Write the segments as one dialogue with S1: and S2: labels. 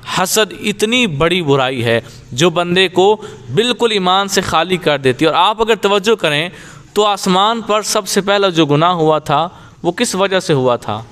S1: हसद इतनी बड़ी बुराई है जो बंदे को बिल्कुल ईमान से खाली कर देती है। और आप अगर तवज्जो करें तो आसमान पर सबसे पहला जो गुनाह हुआ था वो किस वजह से हुआ था?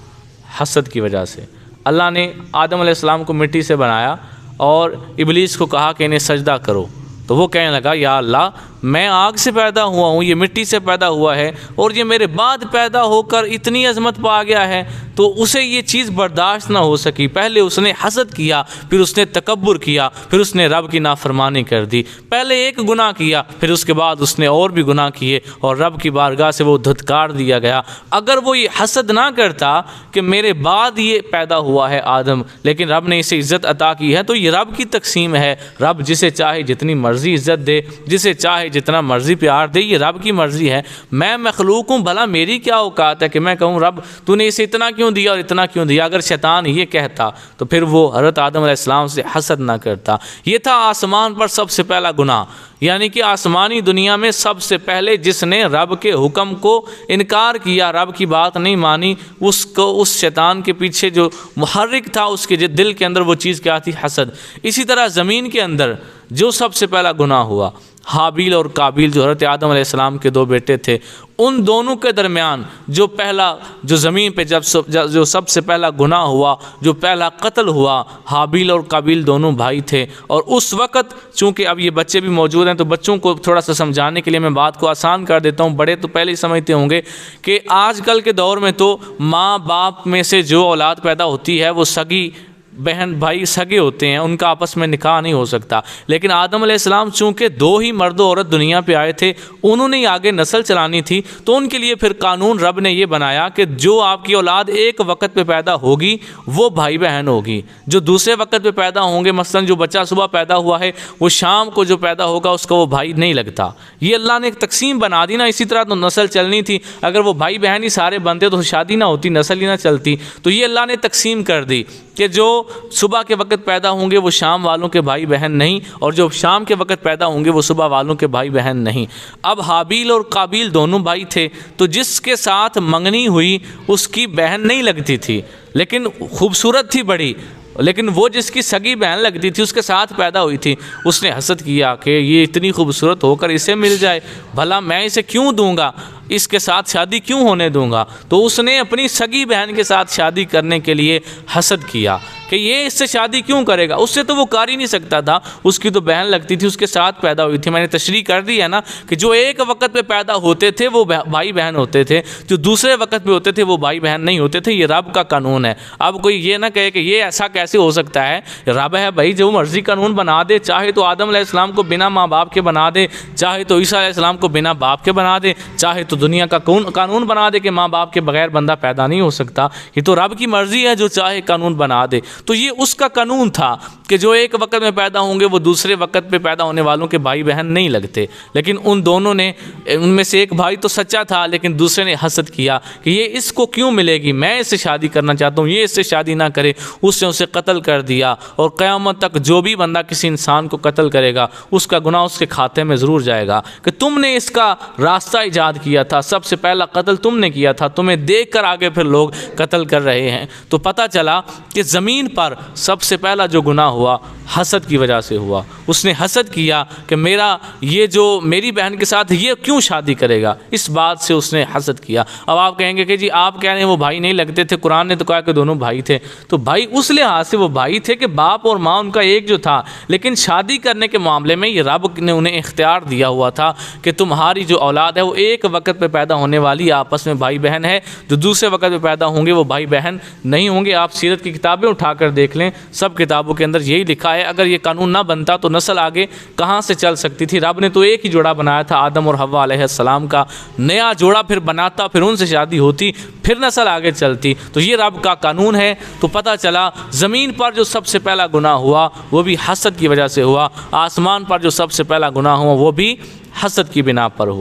S1: हसद की वजह से। अल्लाह ने आदम अलैहिस्सलाम को मिट्टी से बनाया और इब्लीस को कहा कि इन्हें सजदा करो, तो वो कहने लगा या अल्लाह मैं आग से पैदा हुआ हूँ, ये मिट्टी से पैदा हुआ है और ये मेरे बाद पैदा होकर इतनी अजमत पा गया है। तो उसे ये चीज़ बर्दाश्त ना हो सकी। पहले उसने हसद किया, फिर उसने तकब्बुर किया, फिर उसने रब की नाफरमानी कर दी। पहले एक गुनाह किया, फिर उसके बाद उसने और भी गुनाह किए और रब की बारगाह से वो धुतकार दिया गया। अगर वो ये हसद ना करता कि मेरे बाद ये पैदा हुआ है आदम, लेकिन रब ने इसे इज़्ज़त अता की है, तो ये रब की तकसीम है। रब जिसे चाहे जितनी मर्ज़ी इज़्ज़त दे, जिसे चाहे जितना मर्जी प्यार दे, ये रब की मर्जी है। मैं मखलूक हूँ, भला मेरी क्या औकात है कि मैं कहूँ रब तूने इसे इतना क्यों दिया और इतना क्यों दिया। अगर शैतान ये कहता तो फिर वो हज़रत आदम अलैहिस्सलाम से हसद ना करता। ये था आसमान पर सबसे पहला गुनाह, यानी कि आसमानी दुनिया में सबसे पहले जिसने रब के हुक्म को इनकार किया, रब की बात नहीं मानी, उसको उस शैतान के पीछे जो मुहर्रिक था उसके दिल के अंदर वो चीज़ क्या थी? हसद। इसी तरह ज़मीन के अंदर जो सबसे पहला गुनाह हुआ, हाबील और काबील जो हज़रत आदम अलैहिस्सलाम के दो बेटे थे, उन दोनों के दरमियान जो ज़मीन पे जो सबसे पहला गुनाह हुआ, जो पहला कत्ल हुआ, हाबील और काबील दोनों भाई थे। और उस वक़्त चूँकि अब ये बच्चे भी मौजूद हैं तो बच्चों को थोड़ा सा समझाने के लिए मैं बात को आसान कर देता हूँ। बड़े तो पहले ही समझते होंगे कि आजकल के दौर में तो माँ बाप में से जो औलाद पैदा होती है वो सगी बहन भाई सगे होते हैं, उनका आपस में निकाह नहीं हो सकता। लेकिन आदम अलैहिस्सलाम चूँकि दो ही मर्द औरत दुनिया पे आए थे, उन्होंने ही आगे नस्ल चलानी थी, तो उनके लिए फिर कानून रब ने ये बनाया कि जो आपकी औलाद एक वक्त पे पैदा होगी वो भाई बहन होगी, जो दूसरे वक्त पे पैदा होंगे, मसलन जो बच्चा सुबह पैदा हुआ है वो शाम को जो पैदा होगा उसका वो भाई नहीं लगता। ये अल्लाह ने एक तकसीम बना दी ना। इसी तरह तो नस्ल चलनी थी, अगर वो भाई बहन ही सारे बनते तो शादी ना होती, नस्ल ही ना चलती। तो ये अल्लाह ने तकसीम कर दी कि जो सुबह के वक्त पैदा होंगे वो शाम वालों के भाई बहन नहीं, और जो शाम के वक्त पैदा होंगे वो सुबह वालों के भाई बहन नहीं। अब हाबील और काबील दोनों भाई थे, तो जिसके साथ मंगनी हुई उसकी बहन नहीं लगती थी, लेकिन खूबसूरत थी बड़ी, लेकिन वो जिसकी सगी बहन लगती थी उसके साथ पैदा हुई थी। उसने हसद किया कि ये इतनी खूबसूरत होकर इसे मिल जाए, भला मैं इसे क्यों दूंगा, इसके साथ शादी क्यों होने दूंगा। तो उसने अपनी सगी बहन के साथ शादी करने के लिए हसद किया कि ये इससे शादी क्यों करेगा, उससे तो वो कर ही नहीं सकता था, उसकी तो बहन लगती थी, उसके साथ पैदा हुई थी। मैंने तशरीह कर दी है ना कि जो एक वक्त पे पैदा होते थे वो भाई बहन होते थे, जो दूसरे वक्त पे होते थे वो भाई बहन नहीं होते थे। ये रब का कानून है। अब कोई ये ना कहे कि ये ऐसा कैसे हो सकता है, रब है भाई, जो मर्जी कानून बना दे, चाहे तो आदम अलैहिस्सलाम को बिना माँ बाप के बना दे, चाहे तो ईसा अलैहिस्सलाम को बिना बाप के बना दे, चाहे तो दुनिया का कानून बना दे कि माँ बाप के बगैर बंदा पैदा नहीं हो सकता। ये तो रब की मर्जी है, जो चाहे कानून बना दे। तो ये उसका कानून था कि जो एक वक्त में पैदा होंगे वो दूसरे वक्त पे पैदा होने वालों के भाई बहन नहीं लगते। लेकिन उन दोनों ने, उनमें से एक भाई तो सच्चा था लेकिन दूसरे ने हसद किया कि ये इसको क्यों मिलेगी, मैं इससे शादी करना चाहता हूँ, ये इससे शादी ना करे। उसने उसे कत्ल कर दिया। और क़यामत तक जो भी बंदा किसी इंसान को कत्ल करेगा उसका गुनाह उसके खाते में ज़रूर जाएगा कि तुमने इसका रास्ता ईजाद किया था, सबसे पहला कत्ल तुमने किया था, तुम्हें देख कर आगे फिर लोग कत्ल कर रहे हैं। तो पता चला कि ज़मीन पर सबसे पहला जो गुनाह हुआ हसद की वजह से हुआ। उसने हसद किया कि मेरी बहन के साथ ये क्यों शादी करेगा, इस बात से उसने हसद किया। अब आप कहेंगे कि जी आप कह रहे हैं वो भाई नहीं लगते थे, कुरान ने तो कहा कि दोनों भाई थे। तो भाई उस लिहाज से वो भाई थे कि बाप और माँ उनका एक जो था, लेकिन शादी करने के मामले में ये रब ने उन्हें इख्तियार दिया हुआ था कि तुम्हारी जो औलाद है वो एक वक्त पे पैदा होने वाली आपस में भाई बहन है, जो दूसरे वक्त पे पैदा होंगे वो भाई बहन नहीं होंगे। आप सीरत की किताबें उठाकर देख लें, सब किताबों के अंदर यही लिखा है। अगर ये कानून ना बनता तो नस्ल आगे कहाँ से चल सकती थी। रब ने तो एक ही जोड़ा बनाया था, आदम और हव्वा अलैहिस्सलाम का, नया जोड़ा फिर बनाता, फिर उनसे शादी होती, फिर नस्ल आगे चलती। तो ये रब का कानून है। तो पता चला ज़मीन पर जो सबसे पहला गुनाह हुआ वो भी हसद की वजह से हुआ, आसमान पर जो सबसे पहला गुनाह हुआ वो भी हसद की बिना पर हुआ।